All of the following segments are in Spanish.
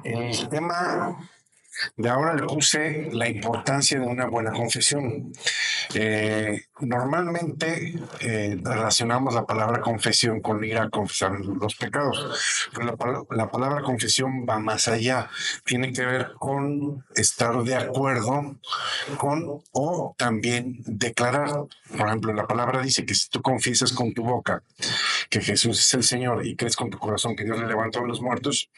El tema de ahora le puse la importancia de una buena confesión. Normalmente relacionamos la palabra confesión con ir a confesar los pecados, pero la palabra confesión va más allá. Tiene que ver con estar de acuerdo con o también declarar. Por ejemplo, la palabra dice que si tú confiesas con tu boca que Jesús es el Señor y crees con tu corazón que Dios le levantó a los muertos,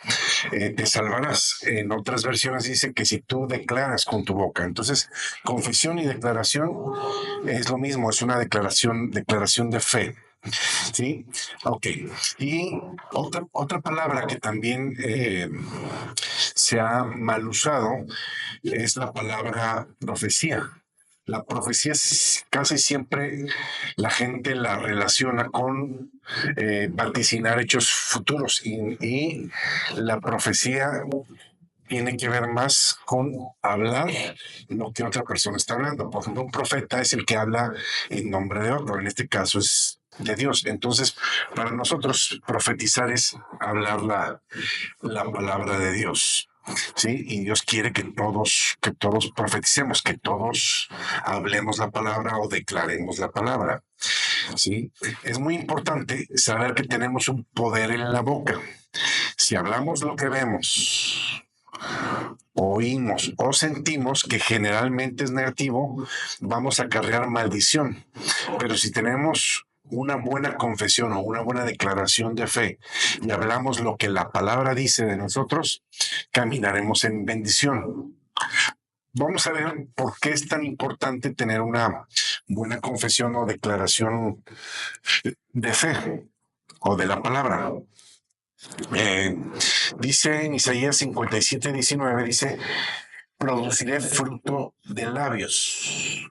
te salvarás. En otras versiones dice que si tú declaras con tu boca. Entonces, confesión y declaración es lo mismo, es una declaración de fe. ¿Sí? Ok. Y otra palabra que también se ha mal usado es la palabra profecía. La profecía casi siempre la gente la relaciona con vaticinar hechos futuros y la profecía tiene que ver más con hablar lo que otra persona está hablando. Por ejemplo, un profeta es el que habla en nombre de otro, en este caso es de Dios. Entonces, para nosotros profetizar es hablar la palabra de Dios. Sí, y Dios quiere que todos profeticemos, que todos hablemos la palabra o declaremos la palabra. Sí, es muy importante saber que tenemos un poder en la boca. Si hablamos lo que vemos, oímos o sentimos que generalmente es negativo, vamos a acarrear maldición. Pero si tenemos una buena confesión o una buena declaración de fe y hablamos lo que la palabra dice de nosotros, caminaremos en bendición. Vamos a ver por qué es tan importante tener una buena confesión o declaración de fe o de la palabra. Eh, Dice en Isaías 57:19, dice, produciré fruto de labios.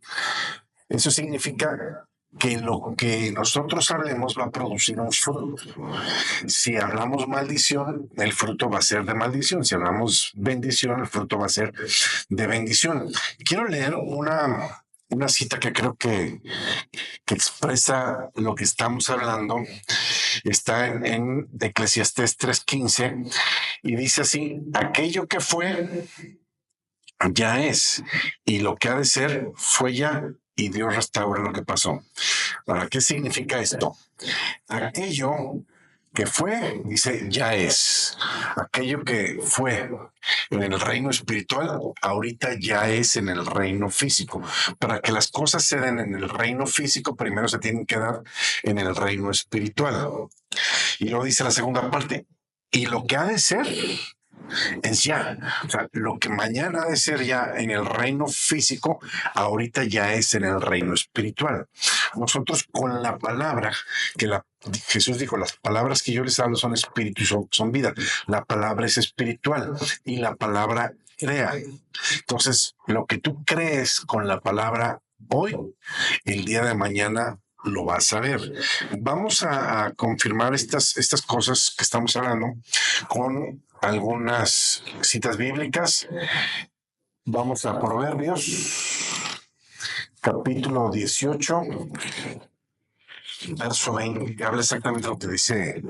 Eso significa que lo que nosotros hablemos va a producir un fruto. Si hablamos maldición, el fruto va a ser de maldición. Si hablamos bendición, el fruto va a ser de bendición. Quiero leer una cita que creo que expresa lo que estamos hablando. Está en Eclesiastés 3:15 y dice así, aquello que fue, ya es, y lo que ha de ser, fue ya, y Dios restaura lo que pasó. ¿Para qué significa esto? Aquello que fue, dice, ya es. Aquello que fue en el reino espiritual, ahorita ya es en el reino físico. Para que las cosas se den en el reino físico, primero se tienen que dar en el reino espiritual. Y luego dice la segunda parte, y lo que ha de ser es ya. O sea, lo que mañana ha de ser ya en el reino físico, ahorita ya es en el reino espiritual. Nosotros con la palabra que Jesús dijo, las palabras que yo les hablo son espíritu y son vida. La palabra es espiritual y la palabra crea. Entonces, lo que tú crees con la palabra hoy, el día de mañana lo vas a ver. Vamos a confirmar estas cosas que estamos hablando con algunas citas bíblicas. Vamos a Proverbios, capítulo 18, verso 20, que habla exactamente lo que dice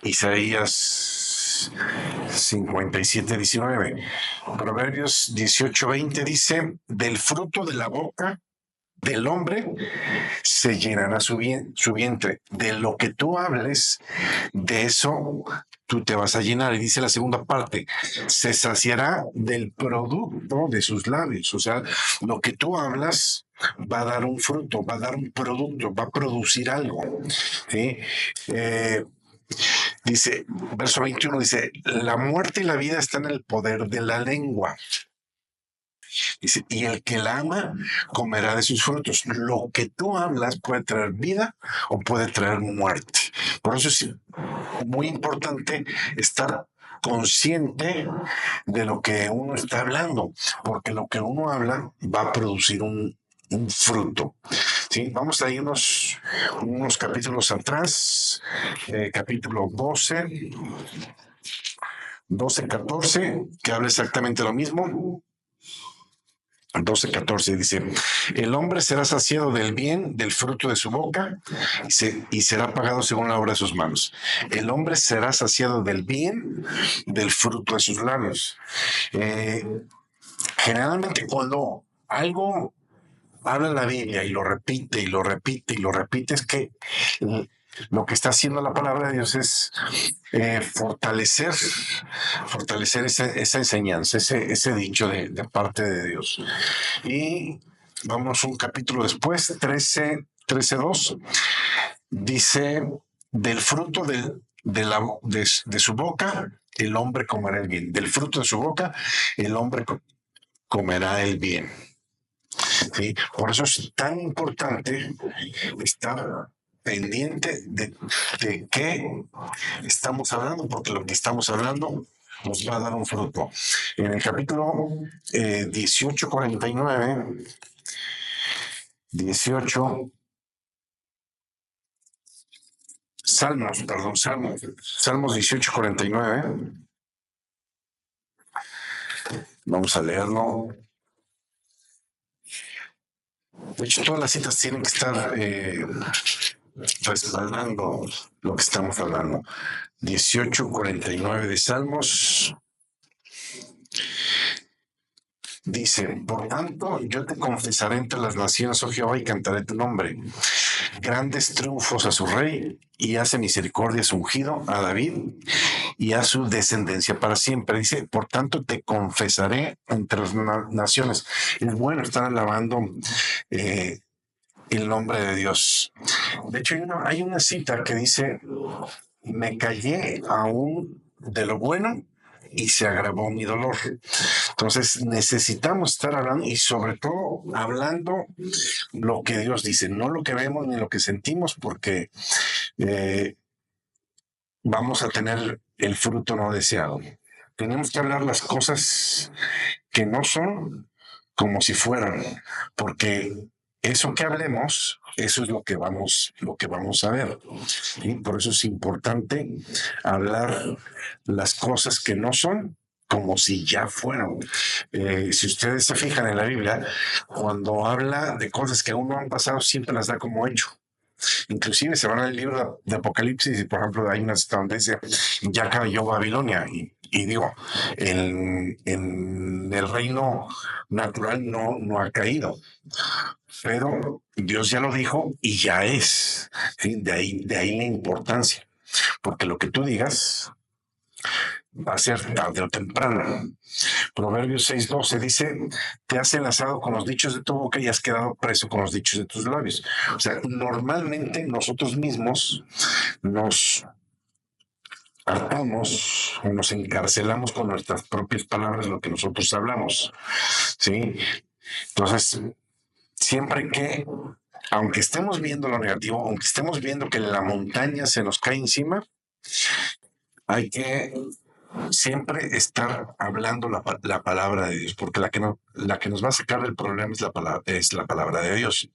Isaías 57:19. Proverbios 18:20 dice, del fruto de la boca del hombre se llenará su vientre. De lo que tú hables, de eso tú te vas a llenar. Y dice la segunda parte, se saciará del producto de sus labios. O sea, lo que tú hablas va a dar un fruto, va a dar un producto, va a producir algo. ¿Sí? Dice, verso 21 dice, la muerte y la vida están en el poder de la lengua. Dice, y el que la ama comerá de sus frutos. Lo que tú hablas puede traer vida o puede traer muerte. Por eso es muy importante estar consciente de lo que uno está hablando, porque lo que uno habla va a producir un fruto. ¿Sí? Vamos a irnos unos capítulos atrás, capítulo 12, 14, que habla exactamente lo mismo. 12:14 dice, el hombre será saciado del bien, del fruto de su boca, y será pagado según la obra de sus manos. El hombre será saciado del bien, del fruto de sus labios. Generalmente cuando algo habla la Biblia y lo repite y lo repite y lo repite, es que lo que está haciendo la palabra de Dios es fortalecer esa enseñanza, ese dicho de parte de Dios. Y vamos un capítulo después, 13:2, dice, del fruto de su boca, el hombre comerá el bien. Del fruto de su boca, el hombre comerá el bien. ¿Sí? Por eso es tan importante estar pendiente de qué estamos hablando, porque lo que estamos hablando nos va a dar un fruto. En el capítulo 18:49, 18, Salmos 18:49, vamos a leerlo. De hecho, todas las citas tienen que estar respaldando lo que estamos hablando. 18:49 de Salmos. Dice, por tanto, yo te confesaré entre las naciones, oh Jehová, y cantaré tu nombre. Grandes triunfos a su rey, y hace misericordia a su ungido, a David, y a su descendencia para siempre. Dice, por tanto, te confesaré entre las naciones. Es bueno estar alabando el nombre de Dios. De hecho, hay una cita que dice, me callé aún de lo bueno y se agravó mi dolor. Entonces necesitamos estar hablando y sobre todo hablando lo que Dios dice, no lo que vemos ni lo que sentimos, porque vamos a tener el fruto no deseado. Tenemos que hablar las cosas que no son como si fueran, porque eso que hablemos, eso es lo que vamos a ver. ¿Sí? Por eso es importante hablar las cosas que no son como si ya fueran. Si ustedes se fijan en la Biblia, cuando habla de cosas que aún no han pasado, siempre las da como hecho. Inclusive se van al libro de Apocalipsis y, por ejemplo, hay una cita donde dice, ya cayó Babilonia. Y digo, en el reino natural no ha caído, pero Dios ya lo dijo y ya es. ¿Sí? De ahí la importancia, porque lo que tú digas va a ser tarde o temprano. Proverbios 6:12 dice, te has enlazado con los dichos de tu boca y has quedado preso con los dichos de tus labios. O sea, normalmente nosotros mismos nos hartamos o nos encarcelamos con nuestras propias palabras, lo que nosotros hablamos. ¿Sí? Entonces, siempre que, aunque estemos viendo lo negativo, aunque estemos viendo que la montaña se nos cae encima, hay que siempre estar hablando la palabra de Dios, porque la que nos va a sacar del problema es la palabra de Dios.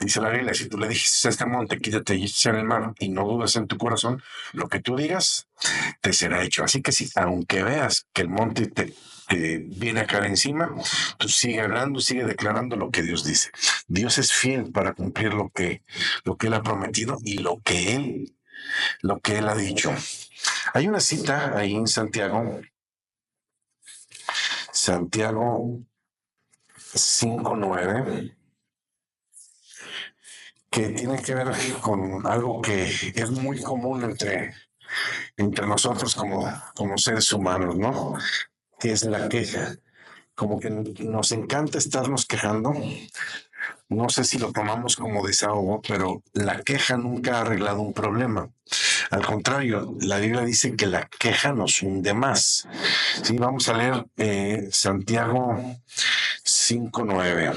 Dice la Biblia, si tú le dijiste a este monte, quítate y échate en el mar, y no dudas en tu corazón, lo que tú digas te será hecho. Así que si, aunque veas que el monte te viene a caer encima, tú sigue hablando, sigue declarando lo que Dios dice. Dios es fiel para cumplir lo que Él ha prometido y lo que Él ha dicho. Hay una cita ahí en Santiago 5:9, que tiene que ver con algo que es muy común entre nosotros como seres humanos, ¿no? Que es la queja. Como que nos encanta estarnos quejando. No sé si lo tomamos como desahogo, pero la queja nunca ha arreglado un problema. Al contrario, la Biblia dice que la queja nos hunde más. Sí, vamos a leer Santiago 5:9.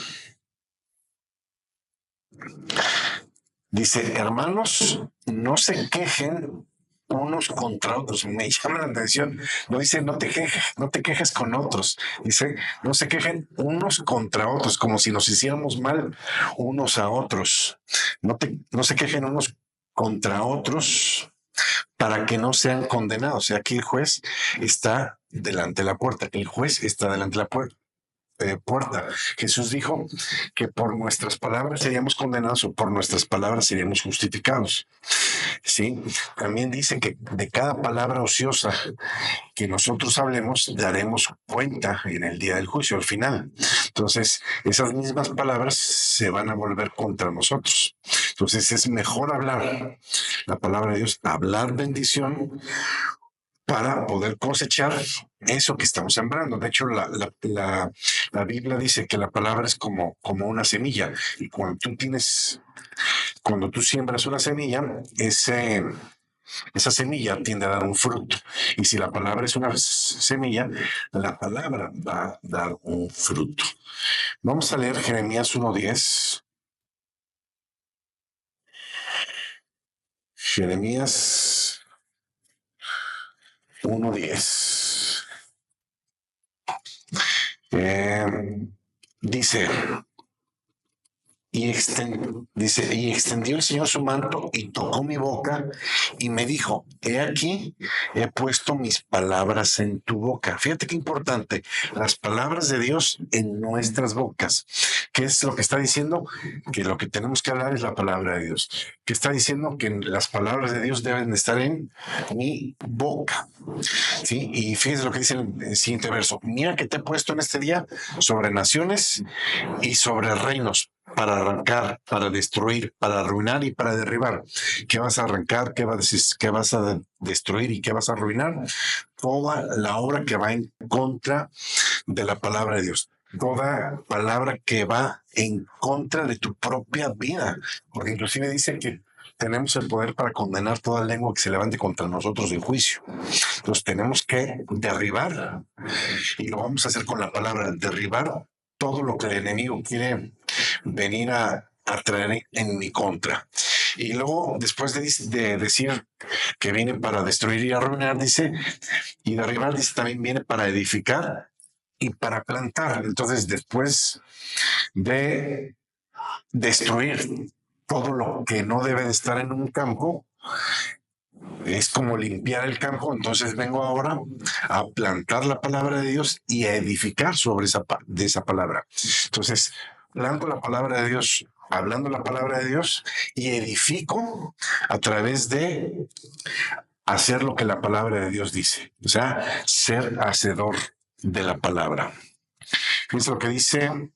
Dice, hermanos, no se quejen unos contra otros. Me llama la atención. No dice no te quejes con otros. Dice no se quejen unos contra otros, como si nos hiciéramos mal unos a otros. No se quejen unos contra otros para que no sean condenados. O sea, aquí el juez está delante de la puerta. El juez está delante de la puerta. puerta. Jesús dijo que por nuestras palabras seríamos condenados o por nuestras palabras seríamos justificados. Sí, también dice que de cada palabra ociosa que nosotros hablemos, daremos cuenta en el día del juicio, al final. Entonces, esas mismas palabras se van a volver contra nosotros. Entonces, es mejor hablar la palabra de Dios, hablar bendición para poder cosechar eso que estamos sembrando. De hecho, la Biblia dice que la palabra es como una semilla. Y cuando tú siembras una semilla, esa semilla tiende a dar un fruto. Y si la palabra es una semilla, la palabra va a dar un fruto. Vamos a leer Jeremías 1:10. Jeremías 1:10. Dice, y extendió el Señor su manto y tocó mi boca y me dijo, he aquí, he puesto mis palabras en tu boca. Fíjate qué importante, las palabras de Dios en nuestras bocas. ¿Qué es lo que está diciendo? Que lo que tenemos que hablar es la palabra de Dios. Que está diciendo que las palabras de Dios deben estar en mi boca. ¿Sí? Y fíjense lo que dice el siguiente verso. Mira que te he puesto en este día sobre naciones y sobre reinos, para arrancar, para destruir, para arruinar y para derribar. ¿Qué vas a arrancar? ¿Qué vas a destruir y qué vas a arruinar? Toda la obra que va en contra de la palabra de Dios. Toda palabra que va en contra de tu propia vida. Porque inclusive dice que tenemos el poder para condenar toda lengua que se levante contra nosotros en juicio. Entonces tenemos que derribar, y lo vamos a hacer con la palabra, derribar todo lo que el enemigo quiere venir a traer en mi contra. Y luego, después de decir que viene para destruir y arruinar, dice, y derribar, dice, también viene para edificar y para plantar. Entonces, después de destruir todo lo que no debe de estar en un campo, es como limpiar el campo. Entonces vengo ahora a plantar la palabra de Dios y a edificar sobre esa palabra. Entonces, planto la palabra de Dios, hablando la palabra de Dios, y edifico a través de hacer lo que la palabra de Dios dice. O sea, ser hacedor de la palabra. Fíjense lo que dice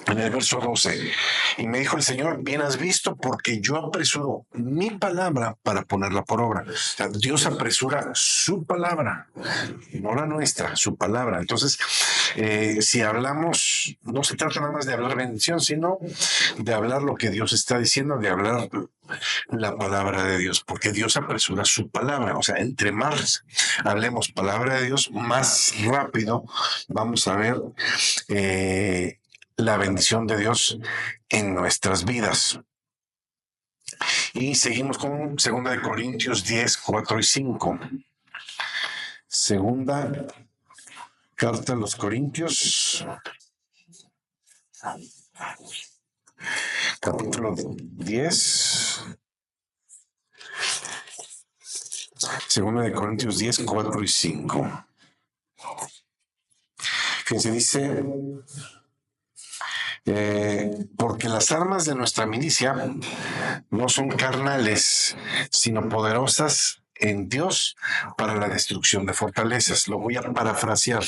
en el verso 12, y me dijo el Señor, bien has visto, porque yo apresuro mi palabra para ponerla por obra. O sea, Dios apresura su palabra, no la nuestra, su palabra. Entonces, si hablamos, no se trata nada más de hablar bendición, sino de hablar lo que Dios está diciendo, de hablar la palabra de Dios, porque Dios apresura su palabra. O sea, entre más hablemos palabra de Dios, más rápido vamos a ver la bendición de Dios en nuestras vidas. Y seguimos con 2 Corintios 10, 4 y 5. Segunda carta a los Corintios, capítulo 10. 2 Corintios 10, 4 y 5. Fíjense, dice, porque las armas de nuestra milicia no son carnales, sino poderosas en Dios para la destrucción de fortalezas. Lo voy a parafrasear.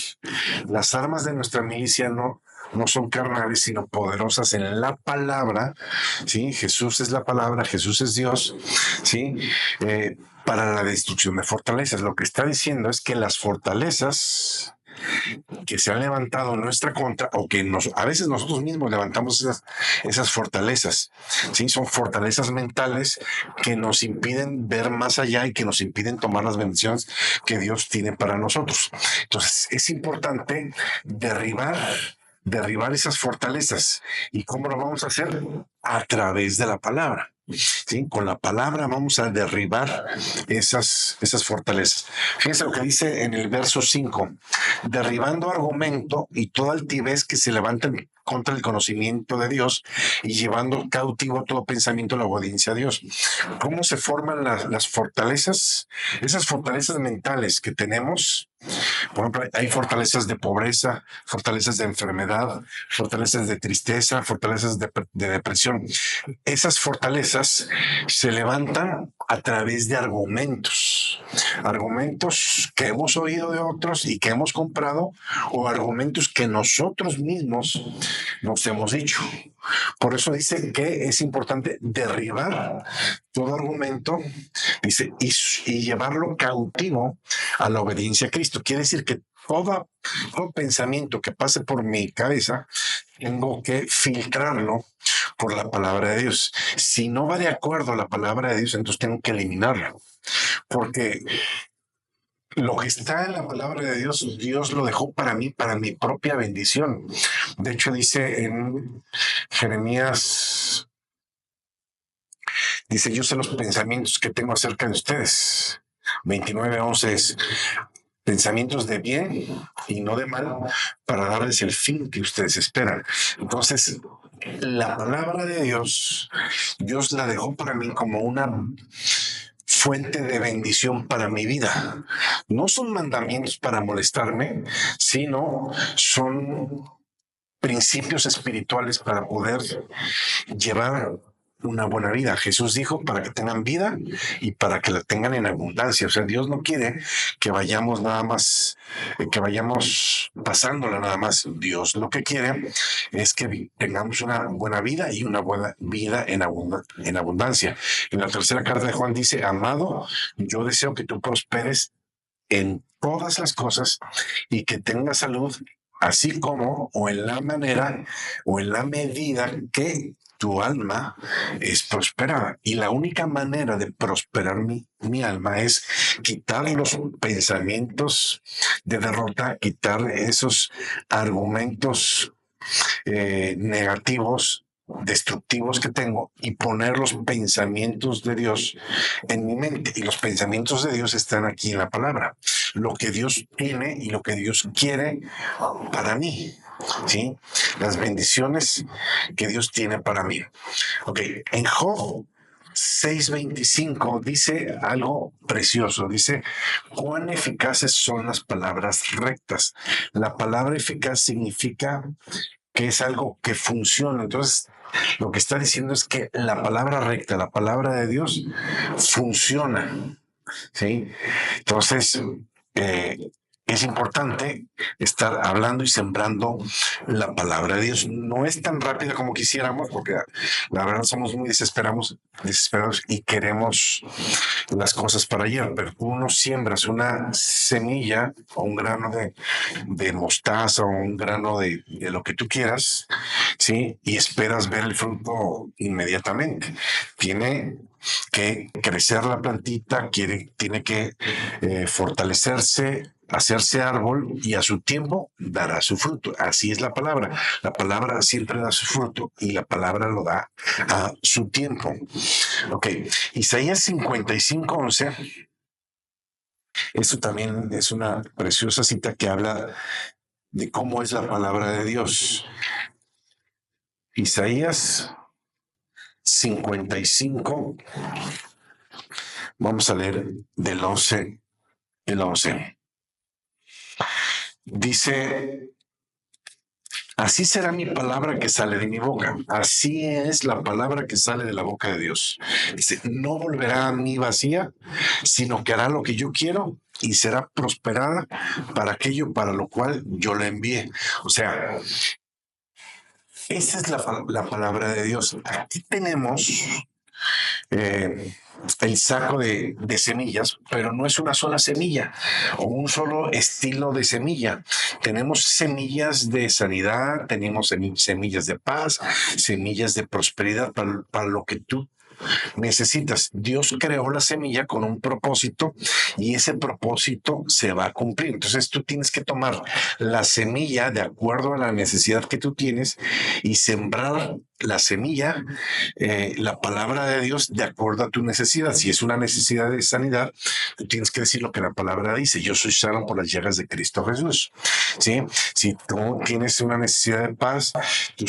Las armas de nuestra milicia no son carnales, sino poderosas en la palabra. ¿Sí? Jesús es la palabra, Jesús es Dios. ¿Sí? Para la destrucción de fortalezas. Lo que está diciendo es que las fortalezas que se han levantado en nuestra contra, o que a veces nosotros mismos levantamos esas fortalezas, ¿sí? Son fortalezas mentales que nos impiden ver más allá y que nos impiden tomar las bendiciones que Dios tiene para nosotros. Entonces es importante derribar esas fortalezas. ¿Y cómo lo vamos a hacer? A través de la palabra. ¿Sí? Con la palabra vamos a derribar esas fortalezas. Fíjense lo que dice en el verso 5, derribando argumento y toda altivez que se levanta contra el conocimiento de Dios y llevando cautivo todo pensamiento a la obediencia a Dios. ¿Cómo se forman las fortalezas? Esas fortalezas mentales que tenemos Por ejemplo, hay fortalezas de pobreza, fortalezas de enfermedad, fortalezas de tristeza, fortalezas de depresión. Esas fortalezas se levantan a través de argumentos que hemos oído de otros y que hemos comprado, o argumentos que nosotros mismos nos hemos dicho. Por eso dice que es importante derribar todo argumento, dice, y llevarlo cautivo a la obediencia a Cristo. Quiere decir que todo pensamiento que pase por mi cabeza, tengo que filtrarlo por la palabra de Dios. Si no va de acuerdo a la palabra de Dios, entonces tengo que eliminarlo. Porque lo que está en la palabra de Dios, Dios lo dejó para mí, para mi propia bendición. De hecho, dice en Jeremías, dice, yo sé los pensamientos que tengo acerca de ustedes. 29:11 es pensamientos de bien y no de mal, para darles el fin que ustedes esperan. Entonces, la palabra de Dios, Dios la dejó para mí como una fuente de bendición para mi vida. No son mandamientos para molestarme, sino son principios espirituales para poder llevar una buena vida. Jesús dijo para que tengan vida y para que la tengan en abundancia. O sea, Dios no quiere que vayamos nada más, que vayamos pasándola nada más. Dios lo que quiere es que tengamos una buena vida y una buena vida en abundancia. En la tercera carta de Juan dice, amado, yo deseo que tú prosperes en todas las cosas y que tengas salud, así como o en la manera o en la medida que tu alma es prosperada. Y la única manera de prosperar mi alma es quitar los pensamientos de derrota, quitar esos argumentos negativos, destructivos que tengo, y poner los pensamientos de Dios en mi mente. Y los pensamientos de Dios están aquí en la palabra. Lo que Dios tiene y lo que Dios quiere para mí. ¿Sí? Las bendiciones que Dios tiene para mí. Ok, en Job 6:25 dice algo precioso. Dice, cuán eficaces son las palabras rectas. La palabra eficaz significa que es algo que funciona. Entonces, lo que está diciendo es que la palabra recta, la palabra de Dios, funciona. ¿Sí? Entonces, es importante estar hablando y sembrando la palabra de Dios. No es tan rápida como quisiéramos, porque la verdad somos muy desesperados y queremos las cosas para ayer, pero tú no siembras una semilla o un grano de mostaza o un grano de lo que tú quieras, ¿sí? Y esperas ver el fruto inmediatamente. Tiene que crecer la plantita, tiene que fortalecerse, hacerse árbol, y a su tiempo dará su fruto. Así es la palabra. La palabra siempre da su fruto y la palabra lo da a su tiempo. Ok, Isaías 55:11. Esto también es una preciosa cita que habla de cómo es la palabra de Dios. Isaías 55, vamos a leer del 11 el 11. Dice, así será mi palabra que sale de mi boca. Así es la palabra que sale de la boca de Dios. Dice, no volverá a mí vacía, sino que hará lo que yo quiero y será prosperada para aquello para lo cual yo la envié. O sea, esa es la palabra de Dios. Aquí tenemos el saco de semillas, pero no es una sola semilla o un solo estilo de semilla. Tenemos semillas de sanidad, tenemos semillas de paz, semillas de prosperidad para lo que tú necesitas. Dios creó la semilla con un propósito y ese propósito se va a cumplir. Entonces tú tienes que tomar la semilla de acuerdo a la necesidad que tú tienes y sembrar la semilla, la palabra de Dios de acuerdo a tu necesidad. Si es una necesidad de sanidad, tú tienes que decir lo que la palabra dice. Yo soy sano por las llagas de Cristo Jesús. ¿Sí? Si tú tienes una necesidad de paz, tú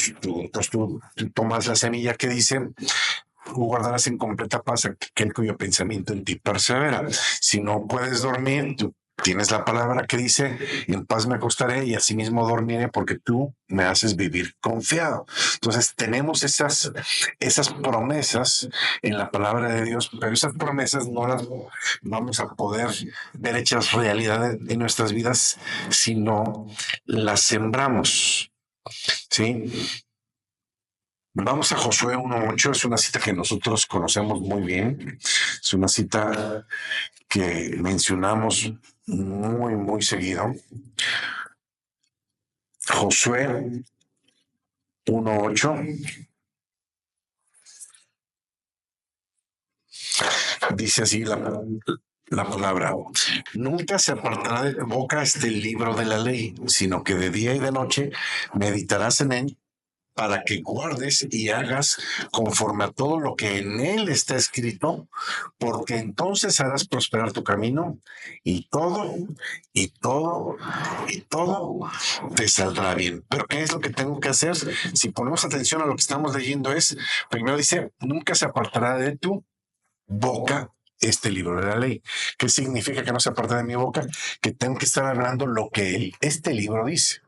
tomas la semilla que dice, tú guardarás en completa paz aquel cuyo pensamiento en ti persevera. Si no puedes dormir, tú Tienes la palabra que dice, en paz me acostaré y asimismo dormiré porque tú me haces vivir confiado. Entonces tenemos esas promesas en la palabra de Dios, pero esas promesas no las vamos a poder ver hechas realidad en nuestras vidas si no las sembramos. ¿Sí? Vamos a Josué 1:8, es una cita que nosotros conocemos muy bien, es una cita que mencionamos muy, muy seguido. Josué 1:8 dice así la palabra: nunca se apartará de tu boca este libro de la ley, sino que de día y de noche meditarás en él para que guardes y hagas conforme a todo lo que en él está escrito, porque entonces harás prosperar tu camino y todo, y todo, y todo te saldrá bien. Pero ¿qué es lo que tengo que hacer? Si ponemos atención a lo que estamos leyendo es, primero dice, nunca se apartará de tu boca este libro de la ley. ¿Qué significa que no se aparta de mi boca? Que tengo que estar hablando lo que este libro dice.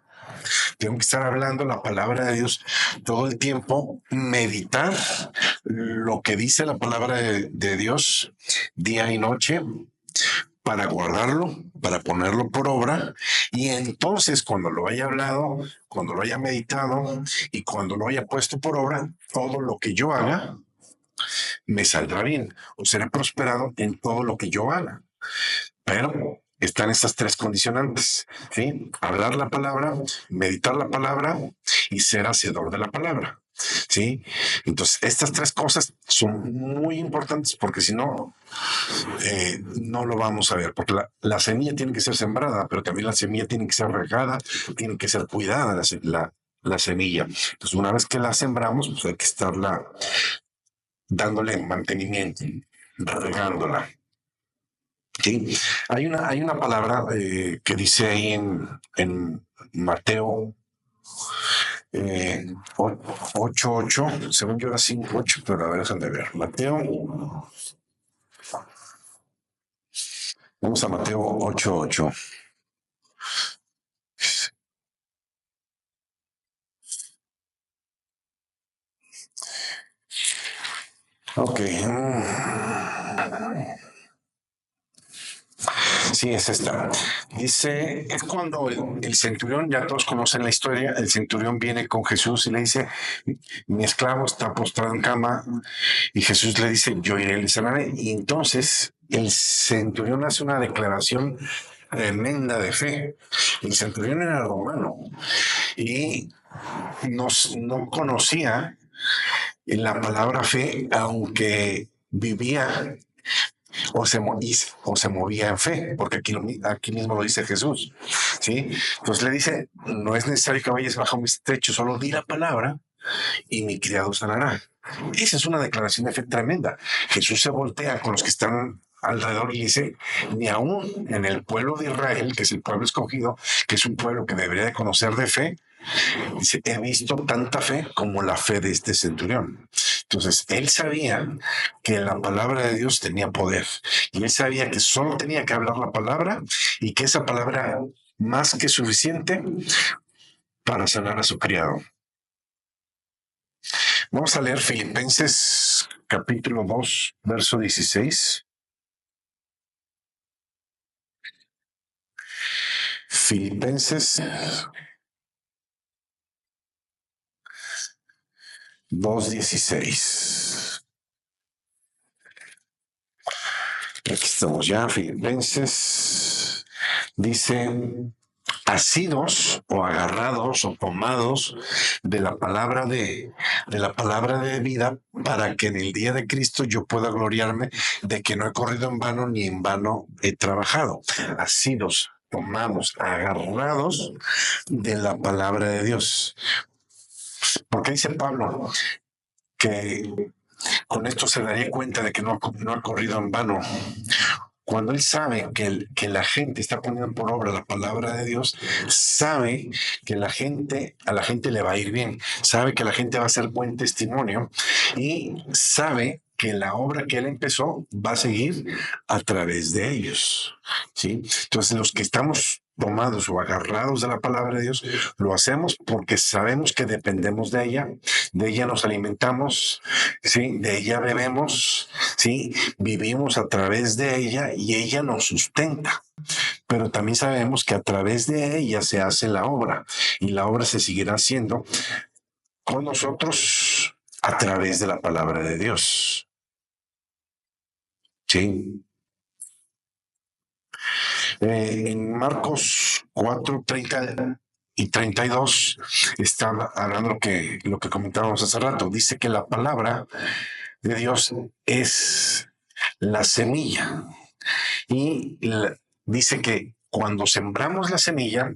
Tengo que estar hablando la palabra de Dios todo el tiempo, meditar lo que dice la palabra de Dios día y noche para guardarlo, para ponerlo por obra, y entonces cuando lo haya hablado, cuando lo haya meditado y cuando lo haya puesto por obra, todo lo que yo haga me saldrá bien o seré prosperado en todo lo que yo haga. Pero están estas tres condicionantes, ¿sí? Hablar la palabra, meditar la palabra y ser hacedor de la palabra, ¿sí? Entonces, estas tres cosas son muy importantes porque si no, no lo vamos a ver, porque la semilla tiene que ser sembrada, pero también la semilla tiene que ser regada, tiene que ser cuidada la semilla. Entonces, una vez que la sembramos, pues hay que estarla dándole mantenimiento, regándola. Sí, hay una palabra que dice ahí en Mateo 8:8, según yo era 5:8, pero a ver, déjame ver. Vamos a Mateo 8:8. Ok. Sí, es esta. Dice, es cuando el centurión, ya todos conocen la historia, el centurión viene con Jesús y le dice, mi esclavo está postrado en cama, y Jesús le dice, yo iré y le sanaré. Y entonces el centurión hace una declaración tremenda de fe. El centurión era romano y no conocía la palabra fe, aunque vivía o se movía en fe, porque aquí mismo lo dice Jesús, ¿sí? Entonces le dice, no es necesario que vayas bajo mis techos, solo di la palabra y mi criado sanará. Esa es una declaración de fe tremenda. Jesús se voltea con los que están alrededor y dice, ni aún en el pueblo de Israel, que es el pueblo escogido, que es un pueblo que debería de conocer de fe, dice, he visto tanta fe como la fe de este centurión. Entonces, él sabía que la palabra de Dios tenía poder y él sabía que solo tenía que hablar la palabra y que esa palabra era más que suficiente para sanar a su criado. Vamos a leer Filipenses capítulo 2, verso 16. Filipenses 2:16. Aquí estamos ya, Filipenses. Dice, asidos o agarrados o tomados de la palabra de vida, para que en el día de Cristo yo pueda gloriarme de que no he corrido en vano ni en vano he trabajado. Asidos, tomados, agarrados de la palabra de Dios. Porque dice Pablo que con esto se daría cuenta de que no ha corrido en vano. Cuando él sabe que la gente está poniendo por obra la palabra de Dios, sabe que a la gente le va a ir bien, sabe que la gente va a ser buen testimonio y sabe que la obra que Él empezó va a seguir a través de ellos. ¿Sí? Entonces, los que estamos tomados o agarrados de la palabra de Dios, lo hacemos porque sabemos que dependemos de ella nos alimentamos, ¿sí? De ella bebemos, ¿sí? Vivimos a través de ella y ella nos sustenta. Pero también sabemos que a través de ella se hace la obra y la obra se seguirá haciendo con nosotros a través de la palabra de Dios. Sí. En Marcos 4:30 y 32 está hablando lo que comentábamos hace rato. Dice que la palabra de Dios es la semilla y dice que cuando sembramos la semilla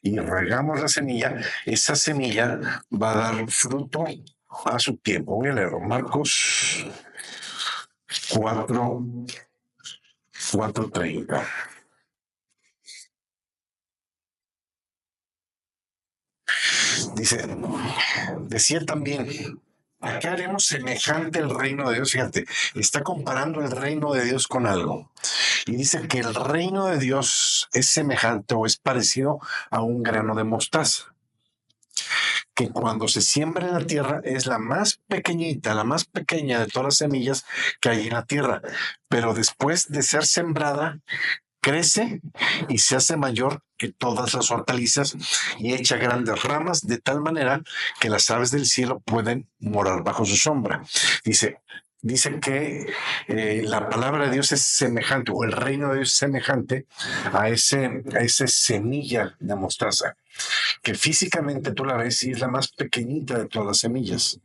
y regamos la semilla, esa semilla va a dar fruto a su tiempo. Voy a leer Marcos 4:30. Dice, decía también, ¿a qué haremos semejante el reino de Dios? Fíjate, está comparando el reino de Dios con algo. Y dice que el reino de Dios es semejante o es parecido a un grano de mostaza, que cuando se siembra en la tierra es la más pequeñita, la más pequeña de todas las semillas que hay en la tierra. Pero después de ser sembrada, crece y se hace mayor que todas las hortalizas y echa grandes ramas de tal manera que las aves del cielo pueden morar bajo su sombra. Dice que la palabra de Dios es semejante, o el reino de Dios es semejante a ese semilla de mostaza, que físicamente tú la ves y es la más pequeñita de todas las semillas.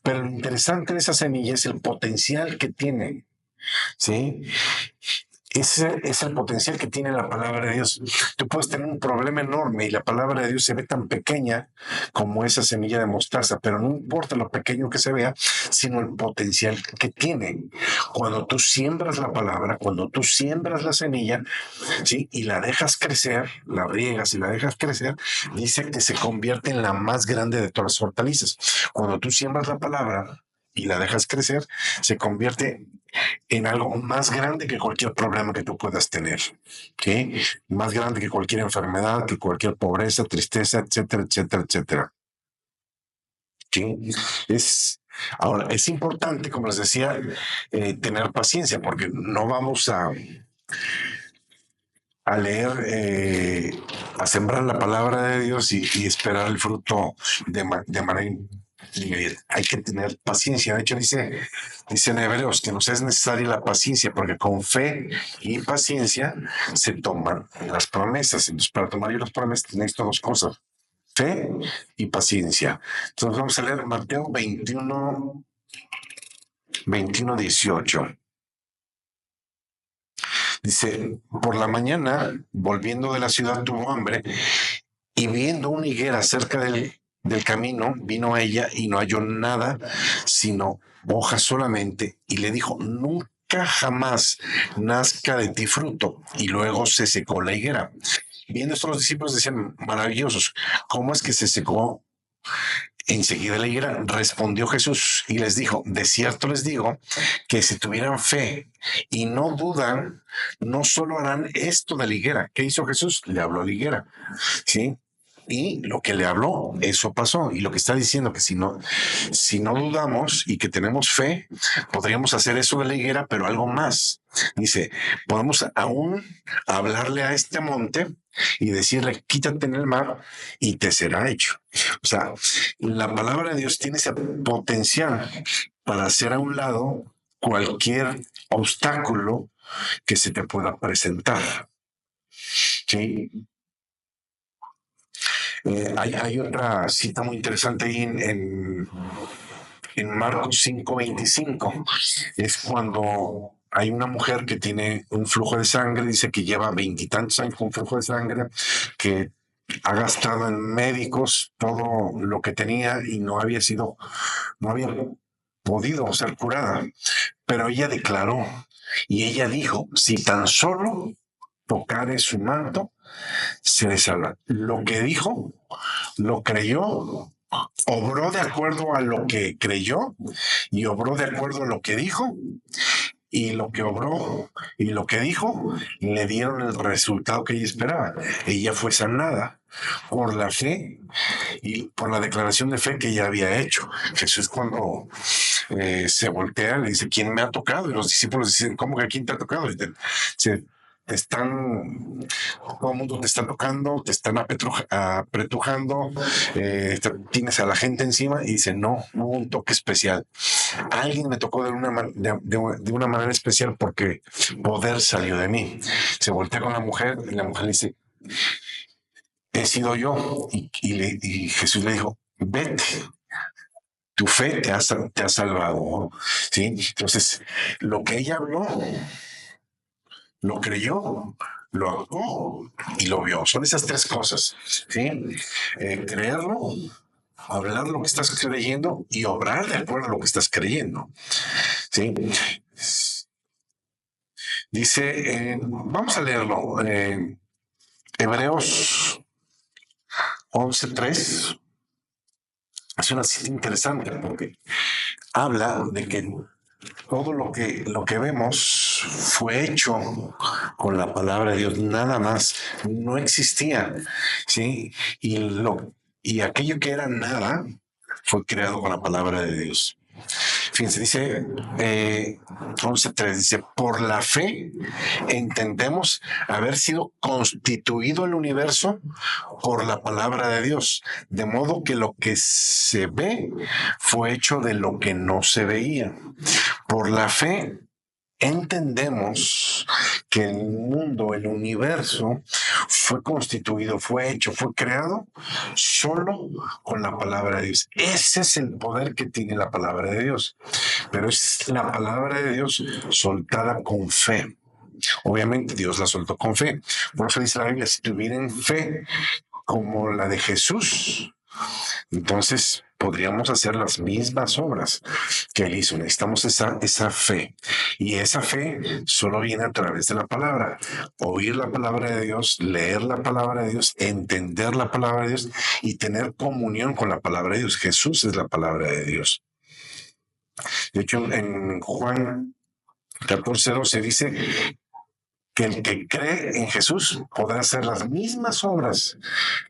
Pero lo interesante de esa semilla es el potencial que tiene, ¿sí? Ese es el potencial que tiene la palabra de Dios. Tú puedes tener un problema enorme y la palabra de Dios se ve tan pequeña como esa semilla de mostaza, pero no importa lo pequeño que se vea, sino el potencial que tiene. Cuando tú siembras la palabra, cuando tú siembras la semilla, ¿sí? Y la dejas crecer, la riegas y la dejas crecer, dice que se convierte en la más grande de todas las hortalizas. Cuando tú siembras la palabra y la dejas crecer, se convierte en algo más grande que cualquier problema que tú puedas tener, ¿sí? Más grande que cualquier enfermedad, que cualquier pobreza, tristeza, etcétera, etcétera, etcétera. ¿Sí? Ahora, es importante, como les decía, tener paciencia, porque no vamos a leer, a sembrar la palabra de Dios y esperar el fruto de manera hay que tener paciencia. De hecho, dice en Hebreos que nos es necesaria la paciencia, porque con fe y paciencia se toman las promesas. Entonces, para tomar las promesas tenéis dos cosas: fe y paciencia. Entonces, vamos a leer Mateo 21:18. Dice, por la mañana, volviendo de la ciudad, tuvo hambre y viendo una higuera cerca del camino, vino a ella y no halló nada, sino hojas solamente, y le dijo, nunca jamás nazca de ti fruto. Y luego se secó la higuera. Viendo esto, los discípulos decían, maravillosos, ¿cómo es que se secó enseguida la higuera? Respondió Jesús y les dijo, de cierto les digo que si tuvieran fe y no dudan, no solo harán esto de la higuera. ¿Qué hizo Jesús? Le habló a la higuera, ¿sí? Y lo que le habló, eso pasó. Y lo que está diciendo que si no dudamos y que tenemos fe, podríamos hacer eso de la higuera, pero algo más. Dice, podemos aún hablarle a este monte y decirle, quítate en el mar y te será hecho. O sea, la palabra de Dios tiene ese potencial para hacer a un lado cualquier obstáculo que se te pueda presentar. Sí. Hay otra cita muy interesante ahí en Marcos 5:25. Es cuando hay una mujer que tiene un flujo de sangre, dice que lleva 20 años con flujo de sangre, que ha gastado en médicos todo lo que tenía y no había podido ser curada. Pero ella declaró y ella dijo, si tan solo tocare su manto, se le salva. Lo que dijo, lo creyó obró de acuerdo a lo que creyó y obró de acuerdo a lo que dijo, y lo que obró y lo que dijo le dieron el resultado que ella esperaba. Ella fue sanada por la fe y por la declaración de fe que ella había hecho. Jesús, cuando se voltea, le dice: ¿quién me ha tocado? Y los discípulos dicen: ¿cómo que quién te ha tocado? Y te están, todo el mundo te está tocando, te están apretujando, tienes a la gente encima. Y dice: no, hubo un toque especial. Alguien me tocó de una manera especial, porque poder salió de mí. Se voltea con la mujer y la mujer le dice: he sido yo. Y Jesús le dijo: vete, tu fe te ha salvado. ¿Sí? Entonces, lo que ella habló, lo creyó, lo actuó y lo vio. Son esas tres cosas. ¿Sí? Creerlo, hablar lo que estás creyendo y obrar de acuerdo a lo que estás creyendo. ¿Sí? Dice, vamos a leerlo, Hebreos 11:3. Es una cita interesante porque habla de que todo lo que vemos fue hecho con la palabra de Dios, nada más, no existía, ¿sí? Y aquello que era nada fue creado con la palabra de Dios. Fíjense, dice 11:3, dice: por la fe entendemos haber sido constituido el universo por la palabra de Dios, de modo que lo que se ve fue hecho de lo que no se veía. Por la fe entendemos que el mundo, el universo, fue constituido, fue hecho, fue creado solo con la palabra de Dios. Ese es el poder que tiene la palabra de Dios, pero es la palabra de Dios soltada con fe. Obviamente Dios la soltó con fe. Por eso dice la Biblia: si tuvieran fe como la de Jesús, entonces podríamos hacer las mismas obras que él hizo. Necesitamos esa fe. Y esa fe solo viene a través de la palabra. Oír la palabra de Dios, leer la palabra de Dios, entender la palabra de Dios y tener comunión con la palabra de Dios. Jesús es la palabra de Dios. De hecho, en Juan 14:12 dice que el que cree en Jesús podrá hacer las mismas obras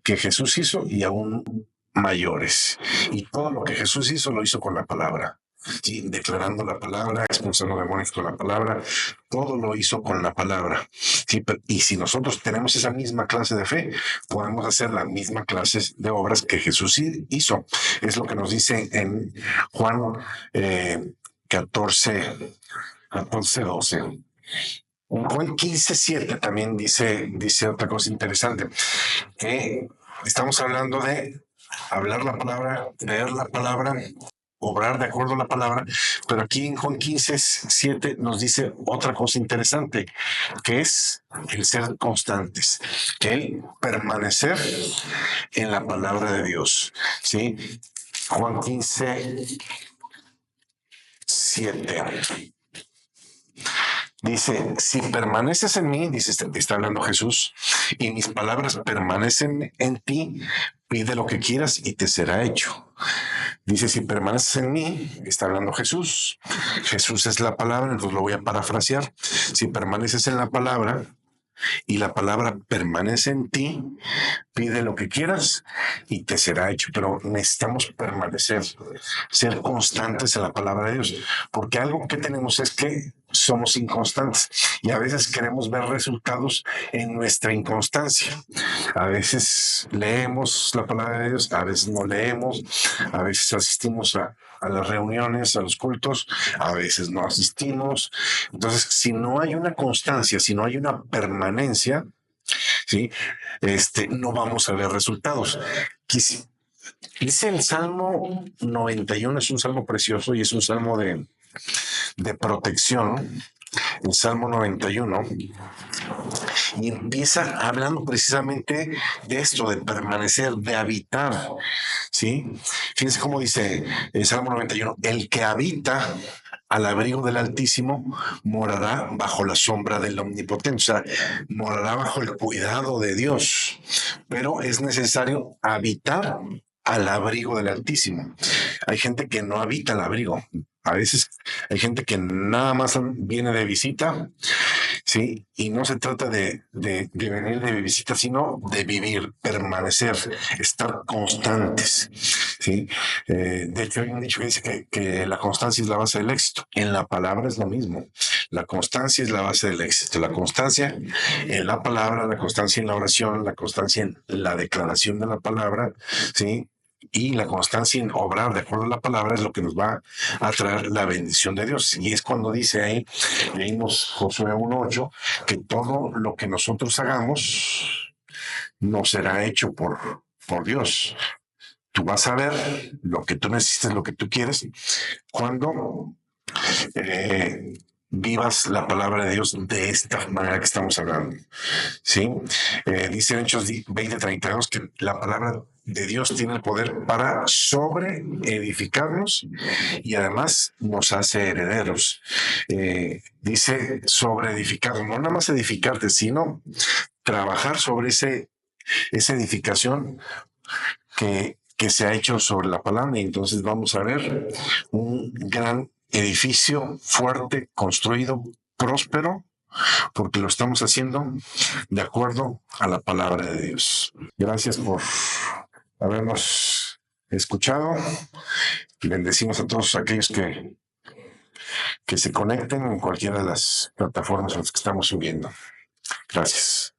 que Jesús hizo y aún mayores. Y todo lo que Jesús hizo lo hizo con la palabra. Sí, declarando la palabra, expulsando demonios con la palabra, todo lo hizo con la palabra. Sí, y si nosotros tenemos esa misma clase de fe, podemos hacer la misma clase de obras que Jesús hizo. Es lo que nos dice en Juan 14:12. Juan 15:7 también dice otra cosa interesante, que estamos hablando de hablar la palabra, leer la palabra, obrar de acuerdo a la palabra, pero aquí en Juan 15:7 nos dice otra cosa interesante, que es el ser constantes, que el permanecer en la palabra de Dios. ¿Sí? Juan 15:7. Dice: si permaneces en mí, dice, está hablando Jesús, y mis palabras permanecen en ti, pide lo que quieras y te será hecho. Dice: si permaneces en mí, está hablando Jesús. Jesús es la palabra, entonces lo voy a parafrasear. Si permaneces en la palabra y la palabra permanece en ti, pide lo que quieras y te será hecho. Pero necesitamos permanecer, ser constantes en la palabra de Dios, porque algo que tenemos es que somos inconstantes y a veces queremos ver resultados en nuestra inconstancia. A veces leemos la palabra de Dios, a veces no leemos, a veces asistimos a las reuniones, a los cultos, a veces no asistimos. Entonces, si no hay una constancia, si no hay una permanencia, ¿sí? No vamos a ver resultados. Dice el Salmo 91, es un salmo precioso y es un salmo de protección, el Salmo 91, y empieza hablando precisamente de esto, de permanecer, de habitar, ¿sí? Fíjense cómo dice el Salmo 91: el que habita al abrigo del Altísimo morará bajo la sombra del Omnipotente, o sea, morará bajo el cuidado de Dios, pero es necesario habitar al abrigo del Altísimo. Hay gente que no habita el abrigo. A veces hay gente que nada más viene de visita, ¿sí? Y no se trata de venir de visita, sino de vivir, permanecer, estar constantes, ¿sí? De hecho, hay un dicho que dice que la constancia es la base del éxito. En la palabra es lo mismo. La constancia es la base del éxito. La constancia en la palabra, la constancia en la oración, la constancia en la declaración de la palabra, ¿sí? Y la constancia en obrar de acuerdo a la palabra es lo que nos va a traer la bendición de Dios. Y es cuando dice ahí, leímos Josué 1:8, que todo lo que nosotros hagamos no será hecho por Dios. Tú vas a ver lo que tú necesitas, lo que tú quieres, cuando eh, vivas la palabra de Dios de esta manera que estamos hablando. ¿Sí? Dice en Hechos 20:32 que la palabra de Dios tiene el poder para sobre edificarnos y además nos hace herederos. Dice sobre edificarnos, no nada más edificarte, sino trabajar sobre esa edificación que se ha hecho sobre la palabra, y entonces vamos a ver un gran edificio fuerte, construido, próspero, porque lo estamos haciendo de acuerdo a la palabra de Dios. Gracias por habernos escuchado. Bendecimos a todos aquellos que se conecten en cualquiera de las plataformas en las que estamos subiendo. Gracias.